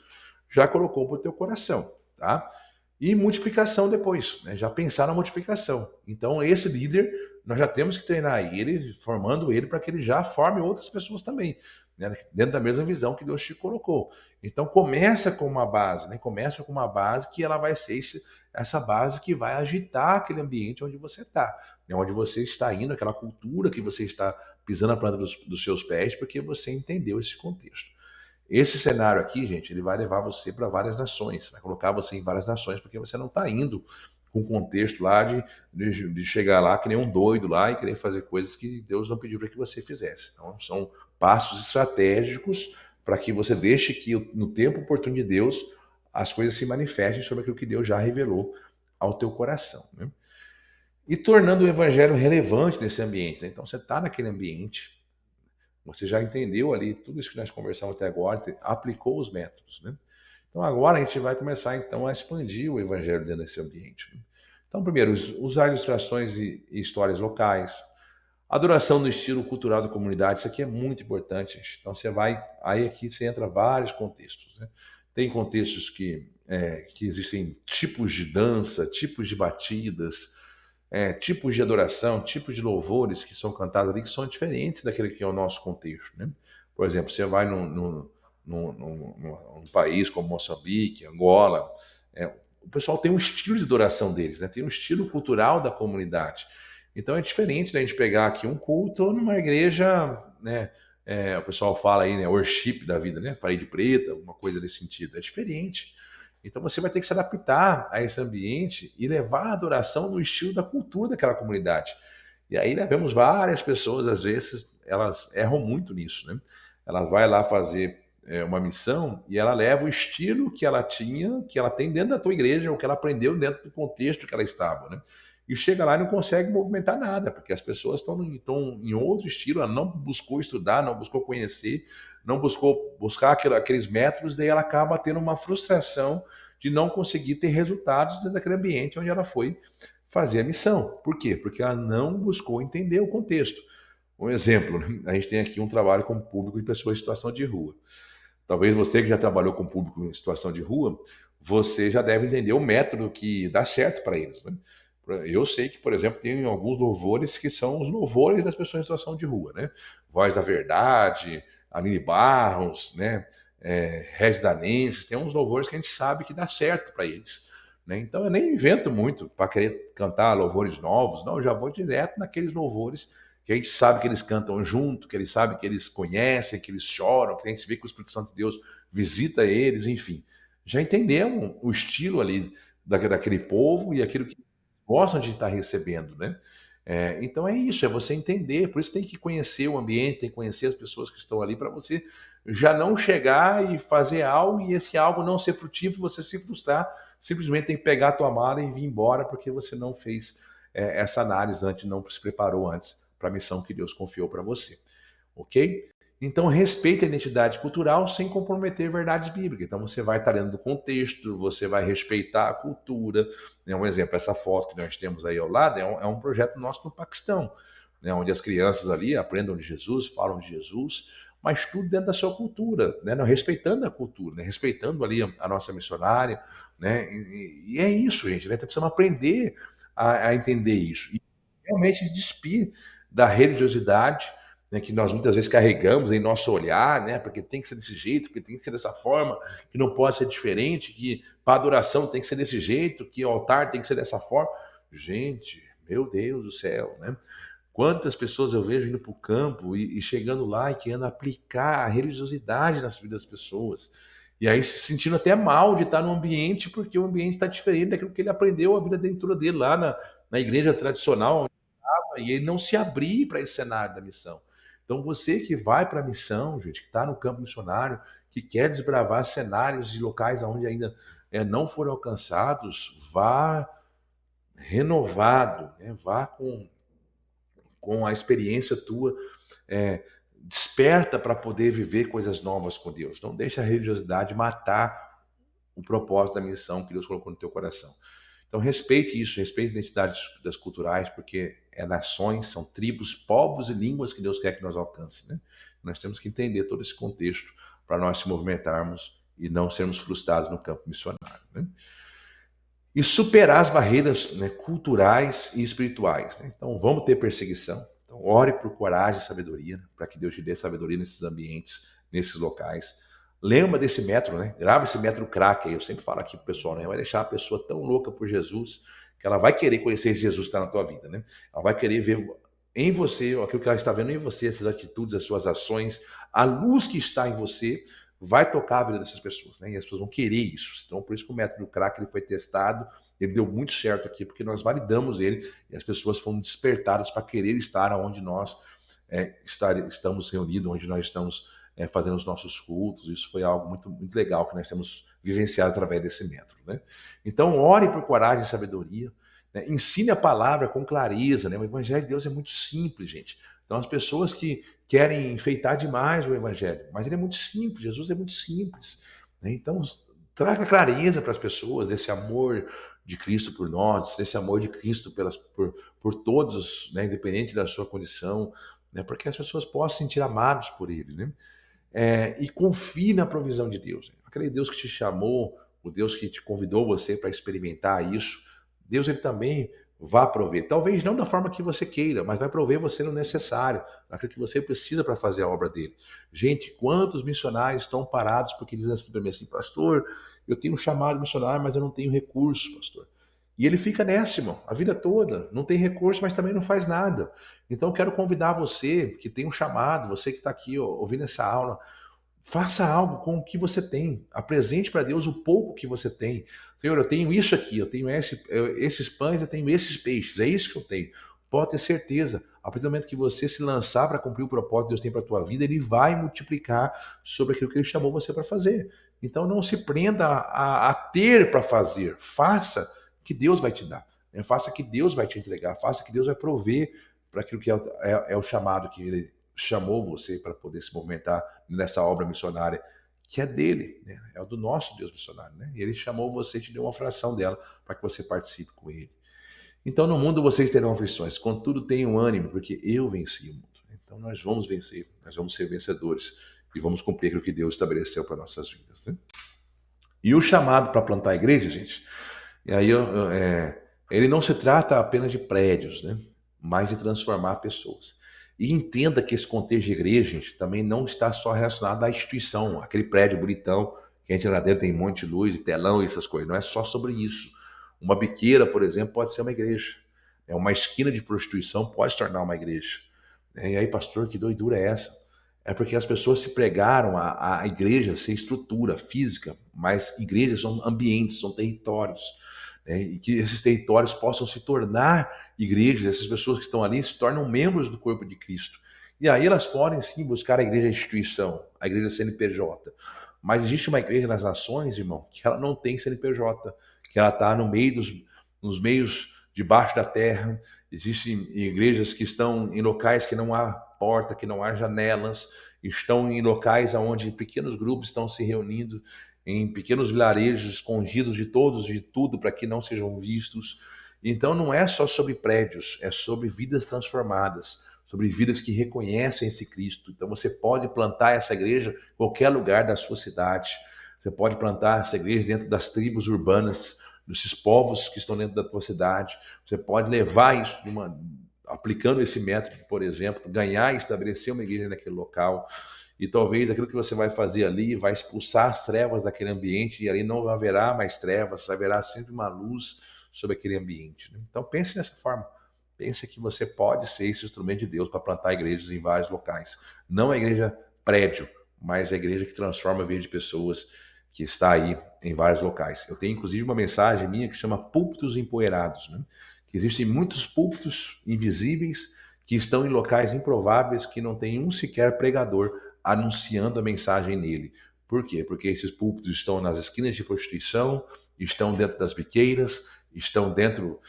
já colocou para o teu coração, tá? E multiplicação depois, né? Já pensar na multiplicação. Então, esse líder, nós já temos que treinar ele, formando ele para que ele já forme outras pessoas também, né? Dentro da mesma visão que Deus te colocou. Então, começa com uma base, né? Começa com uma base que ela vai ser essa base que vai agitar aquele ambiente onde você está, né? Onde você está indo, aquela cultura que você está pisando a planta dos seus pés, porque você entendeu esse contexto. Esse cenário aqui, gente, ele vai levar você para várias nações, vai colocar você em várias nações, porque você não está indo com o contexto lá de chegar lá que nem um doido lá e querer fazer coisas que Deus não pediu para que você fizesse. Então, são passos estratégicos para que você deixe que, no tempo oportuno de Deus, as coisas se manifestem sobre aquilo que Deus já revelou ao teu coração, né? E tornando o evangelho relevante nesse ambiente, né? Então, você está naquele ambiente, você já entendeu ali tudo isso que nós conversamos até agora, aplicou os métodos, né? Então agora a gente vai começar então a expandir o evangelho dentro desse ambiente, né? Então, primeiro, usar ilustrações e histórias locais, adoração no estilo cultural da comunidade, isso aqui é muito importante, gente. Então você vai, aí aqui você entra vários contextos, né? Tem contextos que existem tipos de dança, tipos de batidas, tipos de adoração, tipos de louvores que são cantados ali que são diferentes daquele que é o nosso contexto, né? Por exemplo, você vai num país como Moçambique, Angola, o pessoal tem um estilo de adoração deles, né? Tem um estilo cultural da comunidade. Então é diferente da gente pegar aqui um culto numa igreja, né? O pessoal fala aí, né? Worship da vida, né? Parede preta, alguma coisa nesse sentido. É diferente. Então você vai ter que se adaptar a esse ambiente e levar a adoração no estilo da cultura daquela comunidade. E aí nós vemos várias pessoas, às vezes, elas erram muito nisso, né? Ela vai lá fazer uma missão e ela leva o estilo que ela tinha, que ela tem dentro da tua igreja, ou que ela aprendeu dentro do contexto que ela estava, né? E chega lá e não consegue movimentar nada, porque as pessoas estão em outro estilo, ela não buscou estudar, não buscou conhecer, não buscou buscar aqueles métodos, daí ela acaba tendo uma frustração de não conseguir ter resultados dentro daquele ambiente onde ela foi fazer a missão. Por quê? Porque ela não buscou entender o contexto. Um exemplo, a gente tem aqui um trabalho com público de pessoas em situação de rua. Talvez você que já trabalhou com público em situação de rua, você já deve entender o método que dá certo para eles, né? Eu sei que, por exemplo, tem alguns louvores que são os louvores das pessoas em situação de rua, né? Voz da Verdade, Aline Barros, né? Regis Danenses, tem uns louvores que a gente sabe que dá certo para eles, né? Então eu nem invento muito para querer cantar louvores novos, não, eu já vou direto naqueles louvores que a gente sabe que eles cantam junto, que eles sabem que eles conhecem, que eles choram, que a gente vê que o Espírito Santo de Deus visita eles, enfim. Já entendemos o estilo ali daquele povo e aquilo que gostam de estar recebendo, né? Então é isso, é você entender, por isso tem que conhecer o ambiente, tem que conhecer as pessoas que estão ali para você já não chegar e fazer algo e esse algo não ser frutífero, você se frustrar, simplesmente tem que pegar a tua mala e vir embora porque você não fez essa análise antes, não se preparou antes para a missão que Deus confiou para você, ok? Então, respeite a identidade cultural sem comprometer verdades bíblicas. Então, você vai estar dentro do contexto, você vai respeitar a cultura. Né? Um exemplo, essa foto que nós temos aí ao lado é um projeto nosso no Paquistão, né? Onde as crianças ali aprendem de Jesus, falam de Jesus, mas tudo dentro da sua cultura, né? Não, respeitando a cultura, né? Respeitando ali a nossa missionária. Né? E é isso, gente. Né? Então, precisamos aprender a entender isso. E realmente despir da religiosidade, né, que nós muitas vezes carregamos em nosso olhar, né, porque tem que ser desse jeito, porque tem que ser dessa forma, que não pode ser diferente, que para adoração tem que ser desse jeito, que o altar tem que ser dessa forma. Gente, meu Deus do céu, né? Quantas pessoas eu vejo indo para o campo e chegando lá e querendo aplicar a religiosidade nas vidas das pessoas. E aí se sentindo até mal de estar no ambiente, porque o ambiente está diferente daquilo que ele aprendeu a vida dentro dele lá na igreja tradicional, e ele não se abrir para esse cenário da missão. Então você que vai para a missão, gente, que está no campo missionário, que quer desbravar cenários de locais onde ainda não foram alcançados, vá renovado, né? Vá com a experiência tua, desperta para poder viver coisas novas com Deus. Não deixa a religiosidade matar o propósito da missão que Deus colocou no teu coração. Então respeite isso, respeite a identidade das culturais, porque é nações, são tribos, povos e línguas que Deus quer que nós alcance, né? Nós temos que entender todo esse contexto para nós se movimentarmos e não sermos frustrados no campo missionário, né? E superar as barreiras, né, culturais e espirituais, né? Então vamos ter perseguição. Então ore por coragem e sabedoria, né, para que Deus te dê sabedoria nesses ambientes, nesses locais. Lembra desse método, né? Grava esse método crack aí. Eu sempre falo aqui pro pessoal, né? Vai deixar a pessoa tão louca por Jesus que ela vai querer conhecer esse Jesus que está na tua vida, né? Ela vai querer ver em você aquilo que ela está vendo em você, essas atitudes, as suas ações, a luz que está em você vai tocar a vida dessas pessoas, né? E as pessoas vão querer isso. Então, por isso que o método crack ele foi testado, ele deu muito certo aqui, porque nós validamos ele e as pessoas foram despertadas para querer estar onde nós estamos reunidos, onde nós estamos fazendo os nossos cultos. Isso foi algo muito, muito legal que nós temos vivenciado através desse método, né? Então, ore por coragem e sabedoria, né? Ensine a palavra com clareza, né? O evangelho de Deus é muito simples, gente. Então, as pessoas que querem enfeitar demais o evangelho, mas ele é muito simples, Jesus é muito simples, né? Então, traga clareza para as pessoas desse amor de Cristo por nós, desse amor de Cristo por todos, né? Independente da sua condição, né? Para que as pessoas possam se sentir amados por Ele, né? E confie na provisão de Deus. Aquele Deus que te chamou, o Deus que te convidou você para experimentar isso, Deus ele também vai prover. Talvez não da forma que você queira, mas vai prover você no necessário, naquilo que você precisa para fazer a obra dele. Gente, quantos missionários estão parados porque dizem assim para mim assim, pastor, eu tenho um chamado missionário, mas eu não tenho recurso, pastor. E ele fica nessa, irmão, a vida toda. Não tem recurso, mas também não faz nada. Então eu quero convidar você que tem um chamado, você que está aqui ó, ouvindo essa aula, faça algo com o que você tem. Apresente para Deus o pouco que você tem. Senhor, eu tenho isso aqui, eu tenho esses pães, eu tenho esses peixes. É isso que eu tenho. Pode ter certeza. A partir do momento que você se lançar para cumprir o propósito que Deus tem para a tua vida, Ele vai multiplicar sobre aquilo que Ele chamou você para fazer. Então não se prenda a ter para fazer. Faça que Deus vai te dar. Faça que Deus vai te entregar. Faça que Deus vai prover para aquilo que é o chamado que Ele chamou você para poder se movimentar nessa obra missionária que é dele, né? É o do nosso Deus missionário, né? E ele chamou você e te deu uma fração dela para que você participe com ele. Então no mundo vocês terão aflições, contudo tenham ânimo, porque eu venci o mundo. Então nós vamos vencer, nós vamos ser vencedores e vamos cumprir aquilo que Deus estabeleceu para nossas vidas, né? E o chamado para plantar a igreja, gente, e aí ele não se trata apenas de prédios, né? Mas de transformar pessoas. E entenda que esse contexto de igreja, gente, também não está só relacionado à instituição, aquele prédio bonitão que a gente lá dentro tem um monte de luz e telão e essas coisas. Não é só sobre isso. Uma biqueira, por exemplo, pode ser uma igreja. Uma esquina de prostituição pode se tornar uma igreja. E aí, pastor, que doidura é essa? É porque as pessoas se pregaram a igreja ser estrutura física, mas igrejas são ambientes, são territórios, né? E que esses territórios possam se tornar igrejas, essas pessoas que estão ali se tornam membros do corpo de Cristo. E aí elas podem sim buscar a igreja instituição, a igreja CNPJ. Mas existe uma igreja nas nações, irmão, que ela não tem CNPJ, que ela está no meio nos meios debaixo da terra. Existem igrejas que estão em locais que não há porta, que não há janelas, estão em locais onde pequenos grupos estão se reunindo, em pequenos vilarejos escondidos de todos e de tudo para que não sejam vistos. Então não é só sobre prédios, é sobre vidas transformadas, sobre vidas que reconhecem esse Cristo. Então você pode plantar essa igreja em qualquer lugar da sua cidade. Você pode plantar essa igreja dentro das tribos urbanas, desses povos que estão dentro da tua cidade. Você pode levar isso aplicando esse método, por exemplo, ganhar e estabelecer uma igreja naquele local. E talvez aquilo que você vai fazer ali vai expulsar as trevas daquele ambiente e ali não haverá mais trevas, haverá sempre uma luz sobre aquele ambiente. Né? Então pense nessa forma. Pense que você pode ser esse instrumento de Deus para plantar igrejas em vários locais. Não a igreja prédio, mas a igreja que transforma a vida de pessoas, que está aí em vários locais. Eu tenho inclusive uma mensagem minha que chama Púlpitos Empoeirados, né? Que existem muitos púlpitos invisíveis que estão em locais improváveis que não tem um sequer pregador anunciando a mensagem nele. Por quê? Porque esses púlpitos estão nas esquinas de prostituição, estão dentro das biqueiras, estão dentro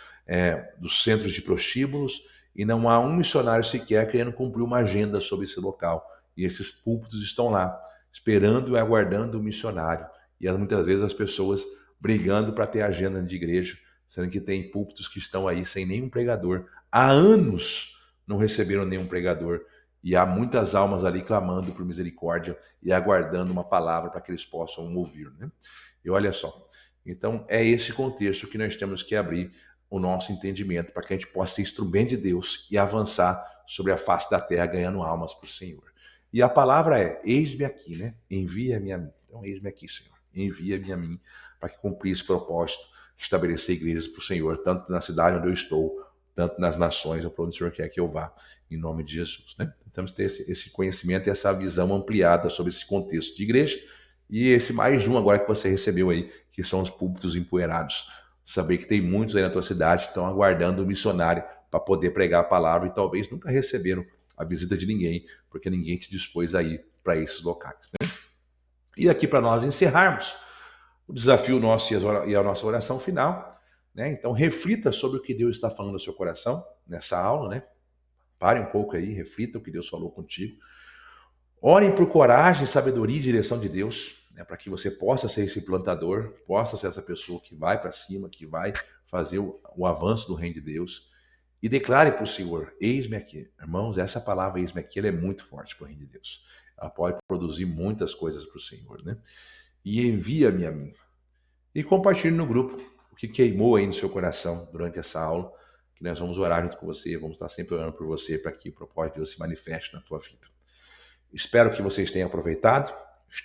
dos centros de prostíbulos e não há um missionário sequer querendo cumprir uma agenda sobre esse local. E esses púlpitos estão lá, esperando e aguardando o missionário. E muitas vezes as pessoas brigando para ter agenda de igreja, sendo que tem púlpitos que estão aí sem nenhum pregador. Há anos não receberam nenhum pregador. E há muitas almas ali clamando por misericórdia e aguardando uma palavra para que eles possam ouvir. Né? E olha só, então é esse contexto que nós temos que abrir o nosso entendimento para que a gente possa ser instrumento de Deus e avançar sobre a face da terra ganhando almas para o Senhor. E a palavra é, eis-me aqui, né? Envia-me a mim. Então, eis-me aqui, Senhor. Envia-me a mim para que cumprir esse propósito de estabelecer igrejas para o Senhor, tanto na cidade onde eu estou, tanto nas nações, ou para onde o Senhor quer que eu vá, em nome de Jesus. Né? Temos que ter esse conhecimento e essa visão ampliada sobre esse contexto de igreja, e esse mais um agora que você recebeu aí, que são os púlpitos empoeirados. Saber que tem muitos aí na tua cidade que estão aguardando o missionário para poder pregar a palavra e talvez nunca receberam a visita de ninguém, porque ninguém te dispôs a ir para esses locais. Né? E aqui para nós encerrarmos o desafio nosso e a nossa oração final, né? Então reflita sobre o que Deus está falando no seu coração nessa aula, né? Pare um pouco aí, reflita o que Deus falou contigo. Orem por coragem, sabedoria e direção de Deus, né? Para que você possa ser esse plantador, possa ser essa pessoa que vai para cima, que vai fazer o avanço do reino de Deus. E declare para o Senhor, eis-me aqui. Irmãos, essa palavra eis-me aqui, ela é muito forte para o reino de Deus. Ela pode produzir muitas coisas para o Senhor, né? E envia-me a mim. E compartilhe no grupo o que queimou aí no seu coração durante essa aula, que nós vamos orar junto com você, vamos estar sempre orando por você para que o propósito de Deus se manifeste na tua vida. Espero que vocês tenham aproveitado,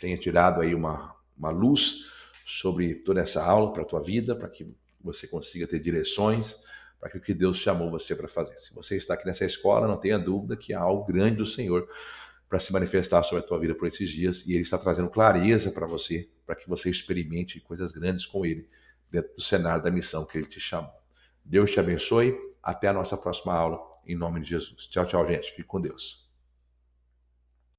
tenham tirado aí uma luz sobre toda essa aula para a tua vida, para que você consiga ter direções, para que o que Deus chamou você para fazer. Se você está aqui nessa escola, não tenha dúvida que há algo grande do Senhor para se manifestar sobre a tua vida por esses dias, e Ele está trazendo clareza para você, para que você experimente coisas grandes com Ele, dentro do cenário da missão que Ele te chamou. Deus te abençoe, até a nossa próxima aula, em nome de Jesus. Tchau, tchau, gente. Fique com Deus.